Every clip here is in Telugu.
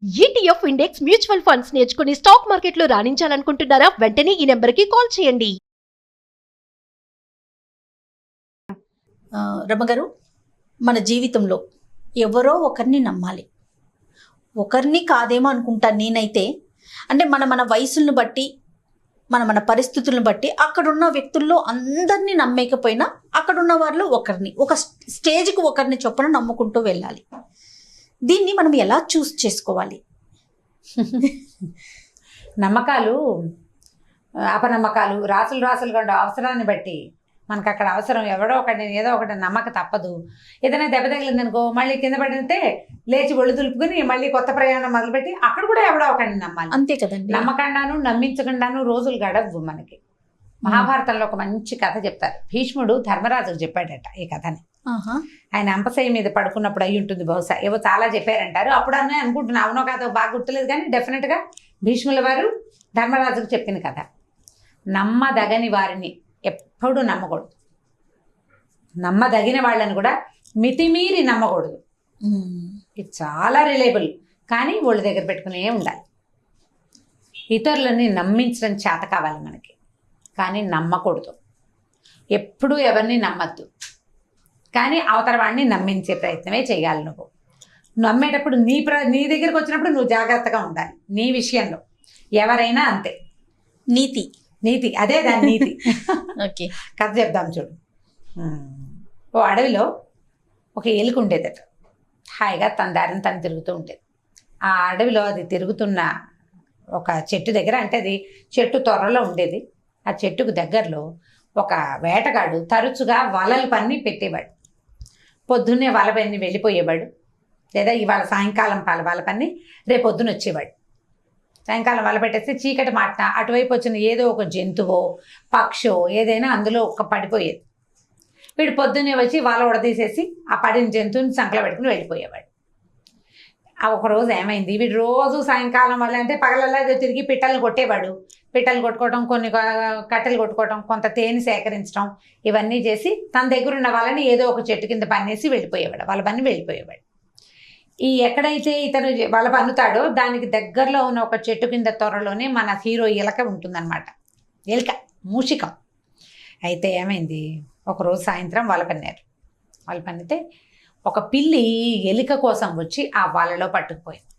ఈటీఎఫ్ ఇండెక్స్ మ్యూచువల్ ఫండ్స్ నేర్చుకుని స్టాక్ మార్కెట్లో రాణించాలనుకుంటున్నారా? వెంటనే ఈ నెంబర్కి కాల్ చేయండి. రమగారు, మన జీవితంలో ఎవరో ఒకరిని నమ్మాలి. ఒకరిని కాదేమో అనుకుంటాను నేనైతే. అంటే మన వయసులను బట్టి, మన పరిస్థితులను బట్టి అక్కడున్న వ్యక్తుల్లో అందరినీ నమ్మేకపోయినా అక్కడున్న వారిలో ఒకరిని, ఒక స్టేజ్కి ఒకరిని చొప్పున నమ్ముకుంటూ వెళ్ళాలి. దీన్ని మనం ఎలా చూస్ చేసుకోవాలి? నమ్మకాలు, అపనమ్మకాలు, రాసులుగా ఉండే అవసరాన్ని బట్టి మనకు అక్కడ అవసరం ఎవడో ఒకటి ఏదో ఒకటి నమ్మక తప్పదు. ఏదైనా దెబ్బ తగిలిందనుకో మళ్ళీ కింద పడితే లేచి ఒళ్ళు దులుపుకొని మళ్ళీ కొత్త ప్రయాణం మొదలుపెట్టి అక్కడ కూడా ఎవడో ఒకటి నమ్మాలి. అంతే కదండి. నమ్మకండాను నమ్మించకుండాను రోజులు గడవు మనకి. మహాభారతంలో ఒక మంచి కథ చెప్తారు. భీష్ముడు ధర్మరాజుకు చెప్పాడట ఈ కథని. ఆయన అంపశయ్య మీద పడుకున్నప్పుడు అయి ఉంటుంది బహుశా, ఏవో చాలా చెప్పారంటారు. అప్పుడు అన్నీ అనుకుంటున్నా, అవునో కాదో బాగా గుర్తులేదు, కానీ డెఫినెట్గా భీష్ముల వారు ధర్మరాజుకు చెప్పిన కథ. నమ్మదగని వారిని ఎప్పుడూ నమ్మకూడదు, నమ్మదగిన వాళ్ళని కూడా మితిమీరి నమ్మకూడదు. ఇది చాలా రిలయబుల్, కానీ వాళ్ళ దగ్గర పెట్టుకునే ఉండాలి. ఇతరులని నమ్మించడం చేత కావాలి మనకి, కానీ నమ్మకూడదు. ఎప్పుడూ ఎవరిని నమ్మద్దు, కానీ అవతల వాడిని నమ్మించే ప్రయత్నమే చేయాలి. నువ్వు నమ్మేటప్పుడు నీ దగ్గరకు వచ్చినప్పుడు నువ్వు జాగ్రత్తగా ఉండాలి. నీ విషయంలో ఎవరైనా అంతే. నీతి అదే దాని నీతి. ఓకే, కథ చెప్దాం చూడు. ఓ అడవిలో ఒక ఎలుక ఉండేదట. హాయిగా తన దారిని తను తిరుగుతూ ఉండేది. ఆ అడవిలో అది తిరుగుతున్న ఒక చెట్టు దగ్గర, అంటే అది చెట్టు త్వరలో ఉండేది. ఆ చెట్టుకు దగ్గరలో ఒక వేటగాడు తరచుగా వలలు పన్ని పెట్టేవాడు. పొద్దున్నే వల పన్ని వెళ్ళిపోయేవాడు, లేదా ఇవాళ సాయంకాలం వల పన్ని రేపు పొద్దున వచ్చేవాడు. సాయంకాలం వల పెట్టేస్తే చీకటి మాట అటువైపు వచ్చిన ఏదో ఒక జంతువో పక్షో ఏదైనా అందులో పడిపోయేది. వీడు పొద్దున్నే వచ్చి వల ఉడదీసేసి ఆ పడిన జంతువుని సంకలో పెట్టుకుని వెళ్ళిపోయేవాడు. ఒకరోజు ఏమైంది, వీడు రోజు సాయంకాలం వల్ల అంటే పగలల్లా తిరిగి పిట్టలను కొట్టేవాడు. పిట్టలు కొట్టుకోవడం, కొన్ని కట్టెలు కొట్టుకోవడం, కొంత తేనె సేకరించడం, ఇవన్నీ చేసి తన దగ్గర ఉన్న వాళ్ళని ఏదో ఒక చెట్టు కింద పన్నేసి వెళ్ళిపోయేవాడు. వాళ్ళ పని వెళ్ళిపోయేవాడు. ఈ ఎక్కడైతే ఇతను వాళ్ళ పన్నుతాడో దానికి దగ్గరలో ఉన్న ఒక చెట్టు కింద త్వరలోనే మన హీరో ఎలక ఉంటుందన్నమాట. ఎలుక మూషికం. అయితే ఏమైంది, ఒకరోజు సాయంత్రం వల పన్నారు. వల పన్నితే ఒక పిల్లి ఎలుక కోసం వచ్చి ఆ వలలో పట్టుకుపోయింది.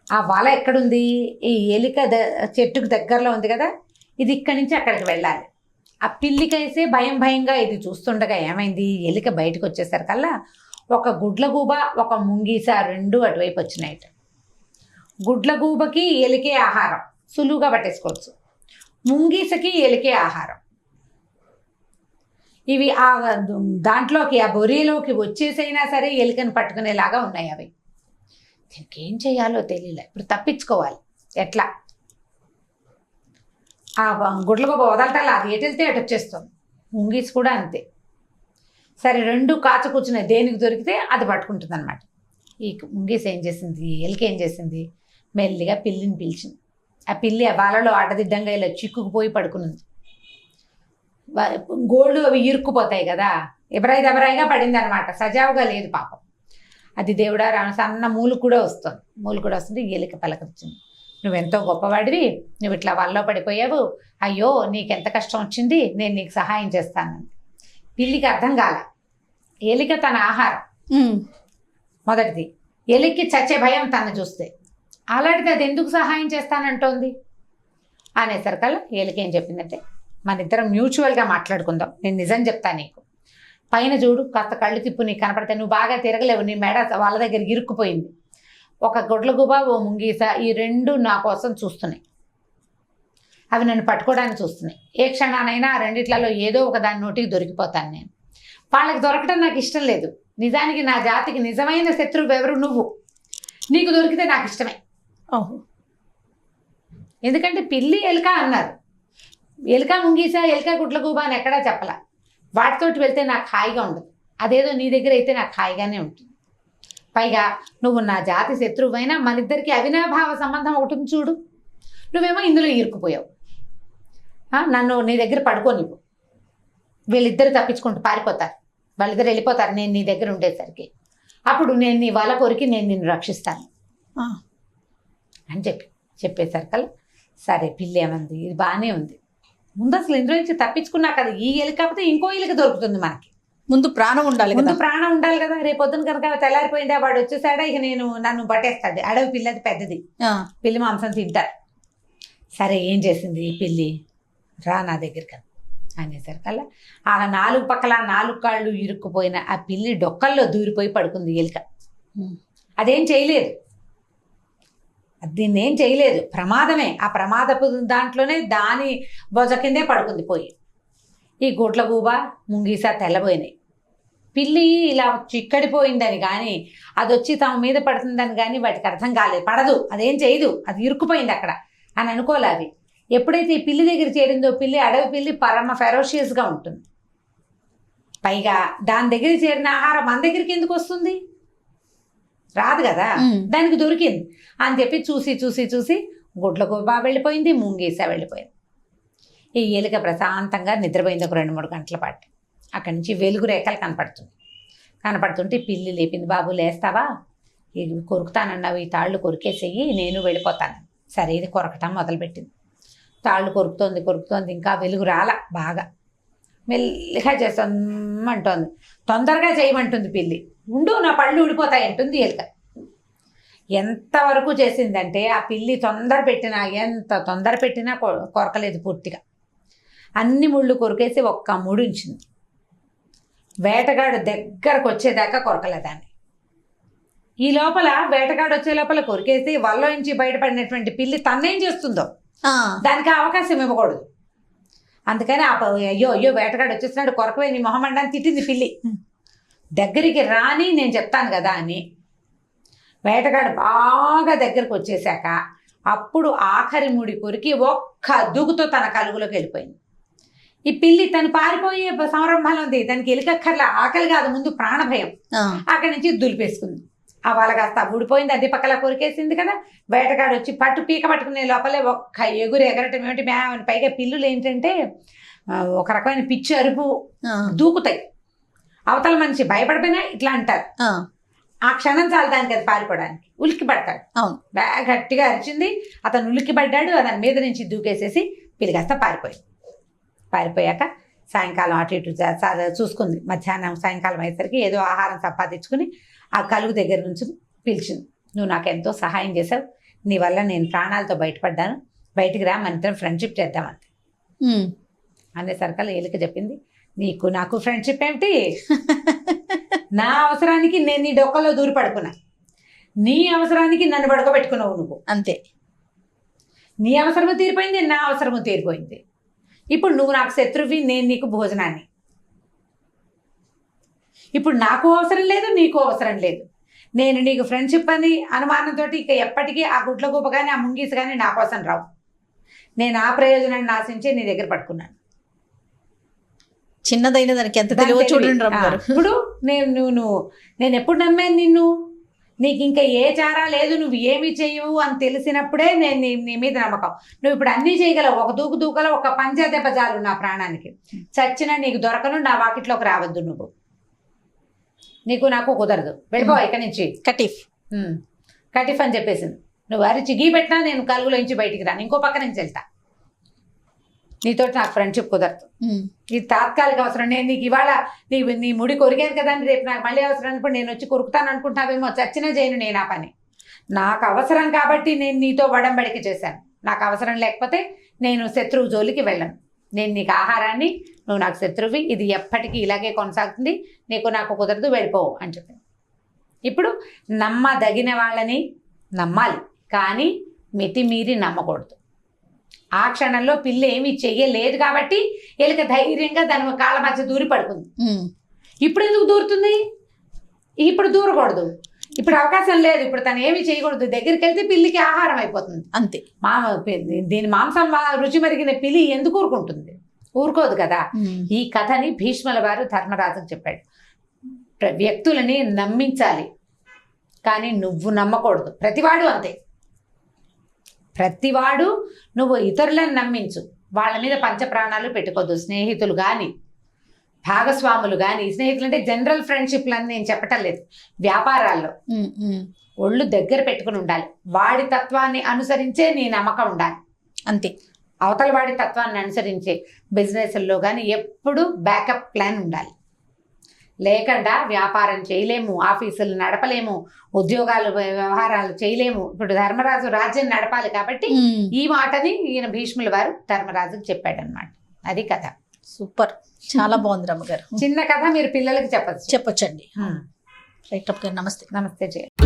ఆ వల ఎక్కడుంది, ఈ ఎలుక చెట్టుకు దగ్గరలో ఉంది కదా, ఇది ఇక్కడి నుంచి అక్కడికి వెళ్ళాలి. ఆ పిల్లికైతే భయంగా ఇది చూస్తుండగా ఏమైంది, ఎలుక బయటకు వచ్చేసరికల్లా ఒక గుడ్లగూబ, ఒక ముంగీస రెండు అటువైపు వచ్చినాయట. గుడ్లగూబకి ఎలికే ఆహారం, సులువుగా పట్టేసుకోవచ్చు. ముంగీసకి ఎలికే ఆహారం. ఇవి ఆ దాంట్లోకి, ఆ బొరియలోకి వచ్చేసైనా సరే ఎలుకని పట్టుకునేలాగా ఉన్నాయి అవి. దీనికి ఏం చేయాలో తెలియలే. ఇప్పుడు తప్పించుకోవాలి ఎట్లా? ఆ గుడ్లగూబ వదలటల్లా అది ఎటు వెళ్తే అటు వచ్చేస్తుంది. ముంగీస్ కూడా అంతే. సరే, రెండు కాచ కూర్చున్నాయి, దేనికి దొరికితే అది పట్టుకుంటుంది అనమాట. ఈ ముంగీస్ ఏం చేసింది, ఎలుక ఏం చేసింది, మెల్లిగా పిల్లిని పిలిచింది. ఆ పిల్లి ఆ బాలలో అడ్డదిడ్డంగా ఇలా చిక్కుకుపోయి పడుకునుంది. గోళ్ళు అవి ఇరుక్కుపోతాయి కదా, ఎబరాయిగా పడింది అనమాట. సజావుగా లేదు పాపం. అది దేవుడా సన్న మూలు కూడా వస్తుంది. ఎలుక పలకరించింది, నువ్వెంతో గొప్పవాడివి, నువ్వు ఇట్లా వల్లో పడిపోయావు, అయ్యో నీకెంత కష్టం వచ్చింది, నేను నీకు సహాయం చేస్తానని. పిల్లికి అర్థం కాల. ఎలిక తన ఆహారం మొదటిది, ఎలికి చచ్చే భయం తను చూస్తే. అలాంటిది అది ఎందుకు సహాయం చేస్తానంటోంది అనేసరికల్లా ఎలిక ఏం చెప్పిందంటే, మన ఇద్దరం మ్యూచువల్గా మాట్లాడుకుందాం, నేను నిజం చెప్తాను నీకు. పైన చూడు, కాస్త కళ్ళు తిప్పు, నీకు కనపడితే నువ్వు బాగా తిరగలేవు, నీ మెడ వాళ్ళ దగ్గర ఇరుక్కుపోయింది. ఒక గుడ్లగూబ, ఓ ముంగీస, ఈ రెండు నా కోసం చూస్తున్నాయి. అవి నన్ను పట్టుకోవడానికి చూస్తున్నాయి. ఏ క్షణానైనా ఆ రెండిట్లలో ఏదో ఒక దాని నోటికి దొరికిపోతాను నేను. వాళ్ళకి దొరకడం నాకు ఇష్టం లేదు. నిజానికి నా జాతికి నిజమైన శత్రువు ఎవరు? నువ్వు. నీకు దొరికితే నాకు ఇష్టమే. ఓహో, ఎందుకంటే పిల్లి ఎలుక అన్నారు, ఎలుక ముంగీస, ఎలుక గుడ్లగూబ అని ఎక్కడా చెప్పలా. వాటితోటి వెళ్తే నాకు హాయిగా ఉండదు. అదేదో నీ దగ్గర అయితే నాకు హాయిగానే ఉంటుంది. పైగా నువ్వు నా జాతి శత్రువైనా మన ఇద్దరికి అవినాభావ సంబంధం ఒకటి చూడు. నువ్వేమో ఇందులో ఇరుక్కుపోయావు. నన్ను నీ దగ్గర పడుకోనివ్వు, వీళ్ళిద్దరు తప్పించుకుంటూ పారిపోతారు, వాళ్ళిద్దరు వెళ్ళిపోతారు నేను నీ దగ్గర ఉండేసరికి. అప్పుడు నేను నీ వల కొరికి నేను నిన్ను రక్షిస్తాను ఆ, అని చెప్పేసరికల్లా సరే పిల్లి ఏమంది, ఇది బాగానే ఉంది. ముందు అసలు ఇందులో నుంచి తప్పించుకున్నా కదా, ఈ ఎలుక కాకపోతే ఇంకో ఎలుక దొరుకుతుంది మనకి. ముందు ప్రాణం ఉండాలి ముందు కదా. ప్రాణం ఉండాలి కదా. రేపొద్దున కనుక తెల్లారిపోయిందా, వాడు వచ్చేసాడా, ఇక నన్ను పట్టేస్తాడు. అడవి పిల్లది పెద్దది, ఆ, పిల్లి మాంసం తింటారు. సరే ఏం చేసింది ఈ పిల్లి, రా నా దగ్గరికి అనేసరికల్లా ఆ 4 పక్కల 4 కాళ్ళు ఇరుక్కుపోయిన ఆ పిల్లి డొక్కల్లో దూరిపోయి పడుకుంది ఎలుక. అదేం చేయలేదు, దీన్ని ఏం చేయలేదు, ప్రమాదమే. ఆ ప్రమాదపు దాంట్లోనే దాని బొజ కిందే పడుకుంది పోయి. ఈ గుడ్ల గూబ ముంగీస తెల్లబోయినాయి. పిల్లి ఇలా చిక్కడిపోయిందని కానీ అది వచ్చి తమ మీద పడుతుందని కానీ వాటికి అర్థం కాలేదు. పడదు, అదేం చేయదు, అది ఇరుక్కుపోయింది అక్కడ అని అనుకోలే. అవి ఎప్పుడైతే ఈ పిల్లి దగ్గర చేరిందో, పిల్లి అడవి పిల్లి పరమ ఫెరోషియస్గా ఉంటుంది. పైగా దాని దగ్గర చేరిన ఆహారం మన దగ్గరికి ఎందుకు వస్తుంది, రాదు కదా. దానికి దొరికింది అని చెప్పి చూసి గుడ్ల గూబ వెళ్ళిపోయింది, ముంగీస వెళ్ళిపోయింది. ఈ ఎలుక ప్రశాంతంగా నిద్రపోయింది ఒక 2-3 గంటల పాటు. అక్కడి నుంచి వెలుగు రేఖలు కనపడుతుంటే పిల్లి లేపింది. బాబు లేస్తావా, ఇది కొరుకుతానన్నావు, ఈ తాళ్ళు కొరికేసేయి, నేను వెళ్ళిపోతాను. సరే ఇది కొరకటం మొదలుపెట్టింది. తాళ్ళు కొరుకుతోంది, ఇంకా వెలుగు రాల, బాగా మెల్లిగా చేస్తామంటోంది. తొందరగా చేయమంటుంది పిల్లి. ఉండు నా పళ్ళు ఊడిపోతాయి అంటుంది ఎలుక. ఎంతవరకు చేసిందంటే ఆ పిల్లి ఎంత తొందర పెట్టినా కొరకలేదు పూర్తిగా. అన్ని ముళ్ళు కొరికేసి ఒక్క ముడి ఉంచింది. వేటగాడు దగ్గరకు వచ్చేదాకా కొరకలేదాన్ని. ఈ లోపల వేటగాడు వచ్చే లోపల కొరికేసి వల్ల నుంచి బయటపడినటువంటి పిల్లి తన్నేం చేస్తుందో దానికి అవకాశం ఇవ్వకూడదు. అందుకని అయ్యో వేటగాడు వచ్చేస్తున్నాడు, కొరకవే నీ మొహమండాన్ని తిట్టింది పిల్లి. దగ్గరికి రాని నేను చెప్తాను కదా అని. వేటగాడు బాగా దగ్గరకు వచ్చేసాక అప్పుడు ఆఖరి ముడి కొరికి ఒక్క దూకుతో తన కలుగులోకి వెళ్ళిపోయింది. ఈ పిల్లి తను పారిపోయే సంరంభంలో ఉంది. దానికి ఎలుకక్కర్ల ఆకలి కాదు, ముందు ప్రాణభయం. అక్కడి నుంచి దులిపేసుకుంది. ఆ వాళ్ళ కాస్త ఊడిపోయింది, అది పక్కల కొరికేసింది కదా. వేటగాడు వచ్చి పీక పట్టుకునే లోపలే ఒక్క ఎగరటం ఏమిటి మేమని. పైగా పిల్లులు ఏంటంటే ఒక రకమైన పిచ్చి అరుపు, దూకుతాయి. అవతల మనిషి భయపడిపోయినా ఇట్లా అంటారు. ఆ క్షణం చాలు దానికి అది పారిపోవడానికి. ఉలిక్కి పడతాడు. బాగా గట్టిగా అరిచింది, అతను ఉలిక్కి పడ్డాడు. అతని మీద నుంచి దూకేసేసి పిల్లి కాస్త పారిపోయాక సాయంకాలం అటు ఇటు చూసుకుంది. మధ్యాహ్నం సాయంకాలం అయ్యేసరికి ఏదో ఆహారం సంపాదించుకుని ఆ కలుగు దగ్గర నుంచి పిలిచింది. నువ్వు నాకు ఎంతో సహాయం చేసావు, నీ వల్ల నేను ప్రాణాలతో బయటపడ్డాను, బయటికి రా, మన ఇద్దరం ఫ్రెండ్షిప్ చేద్దామంతే అనేసరికల్లా ఎలుక చెప్పింది, నీకు నాకు ఫ్రెండ్షిప్ ఏమిటి, నా అవసరానికి నేను నీ డొక్కలో దూరి పడుకున్నా, నీ అవసరానికి నన్ను పడుకోబెట్టుకున్నావు నువ్వు, అంతే. నీ అవసరము తీరిపోయింది, నా అవసరము తీరిపోయింది. ఇప్పుడు నువ్వు నాకు శత్రువి, నేను నీకు భోజనాన్ని. ఇప్పుడు నాకు అవసరం లేదు, నీకు అవసరం లేదు. నేను నీకు ఫ్రెండ్షిప్ అని అనుమానంతో ఇక ఎప్పటికీ ఆ గుడ్ల గూప కానీ ఆ ముంగీసు కానీ నా కోసం రావు. నేను ఆ ప్రయోజనాన్ని ఆశించి నీ దగ్గర పట్టుకున్నాను. చిన్నదైన దానికి ఎంత తెలివో చూడండి రమ్మారు. ఇప్పుడు నేను ఎప్పుడు నమ్మాను నిన్ను, నీకు ఇంకా ఏ చారా లేదు, నువ్వు ఏమి చేయవు అని తెలిసినప్పుడే నేను నీ మీద నమ్మకం. నువ్వు ఇప్పుడు అన్నీ చేయగలవు, ఒక దూకలో ఒక పంజా దెబ్బ చాలు నా ప్రాణానికి. చచ్చినా నీకు దొరకను, నా వాకిట్లోకి రావద్దు, నువ్వు నీకు నాకు కుదరదు, వెళ్ళిపో ఇక్కడి నుంచి. కటిఫ్ అని చెప్పేసింది. నువ్వు అరిచి గీ పెట్టినా నేను కలుగులో నుంచి బయటికి రాను, ఇంకో పక్క నుంచి వెళ్తా, నీతో నాకు ఫ్రెండ్షిప్ కుదరదు. ఇది తాత్కాలిక అవసరం. నేను నీకు ఇవాళ నీ ముడి కొరికాను కదా అని రేపు నాకు మళ్ళీ అవసరం అనుకుంటే నేను వచ్చి కొరుకుతాను అనుకుంటావేమో, చచ్చినా చేయను నేను ఆ పని. నాకు అవసరం కాబట్టి నేను నీతో వడంబడిక చేశాను. నాకు అవసరం లేకపోతే నేను శత్రువు జోలికి వెళ్ళను. నేను నీకు ఆహారాన్ని, నువ్వు నాకు శత్రువి, ఇది ఎప్పటికీ ఇలాగే కొనసాగుతుంది, నీకు నాకు కుదరదు, వెళ్ళిపోవు అని చెప్పింది. ఇప్పుడు నమ్మదగిన వాళ్ళని నమ్మాలి, కానీ మితిమీరి నమ్మకూడదు. ఆ క్షణంలో పిల్లి ఏమీ చెయ్యలేదు కాబట్టి ఎలుక ధైర్యంగా దాని కాళ్ళ మధ్య దూరి పడుకుంది. ఇప్పుడు ఎందుకు దూరుతుంది, ఇప్పుడు దూరకూడదు, ఇప్పుడు అవకాశం లేదు, ఇప్పుడు తను ఏమీ చేయకూడదు. దగ్గరికి వెళ్తే పిల్లికి ఆహారం అయిపోతుంది, అంతే. దీని మాంసం రుచి మరిగిన పిల్లి ఎందుకు ఊరుకుంటుంది, ఊరుకోదు కదా. ఈ కథని భీష్ముల వారు ధర్మరాజుకు చెప్పాడు. వ్యక్తులని నమ్మించాలి, కానీ నువ్వు నమ్మకూడదు. ప్రతివాడు అంతే, ప్రతివాడు నువ్వు ఇతరులను నమ్మించు, వాళ్ళ మీద పంచప్రాణాలు పెట్టుకోవద్దు. స్నేహితులు కానీ భాగస్వాములు కానీ స్నేహితులు అంటే జనరల్ ఫ్రెండ్షిప్లు అని నేను చెప్పటం లేదు. వ్యాపారాల్లో ఒళ్ళు దగ్గర పెట్టుకుని ఉండాలి. వాడి తత్వాన్ని అనుసరించే నీ నమ్మకం ఉండాలి. అంతే. అవతల వాడి తత్వాన్ని అనుసరించే బిజినెస్ల్లో కానీ ఎప్పుడు బ్యాకప్ ప్లాన్ ఉండాలి. లేకుండా వ్యాపారం చేయలేము, ఆఫీసులు నడపలేము, ఉద్యోగాలు వ్యవహారాలు చేయలేము. ఇప్పుడు ధర్మరాజు రాజ్యం నడపాలి కాబట్టి ఈ మాటని ఈయన భీష్ముల వారు ధర్మరాజుకి చెప్పాడనమాట. అది కథ. సూపర్, చాలా బాగుంది రమ్మగారు. చిన్న కథ, మీరు పిల్లలకి చెప్పచ్చు. చెప్పొచ్చండి. రైట్ రమ్మగారు, నమస్తే. నమస్తే జయ.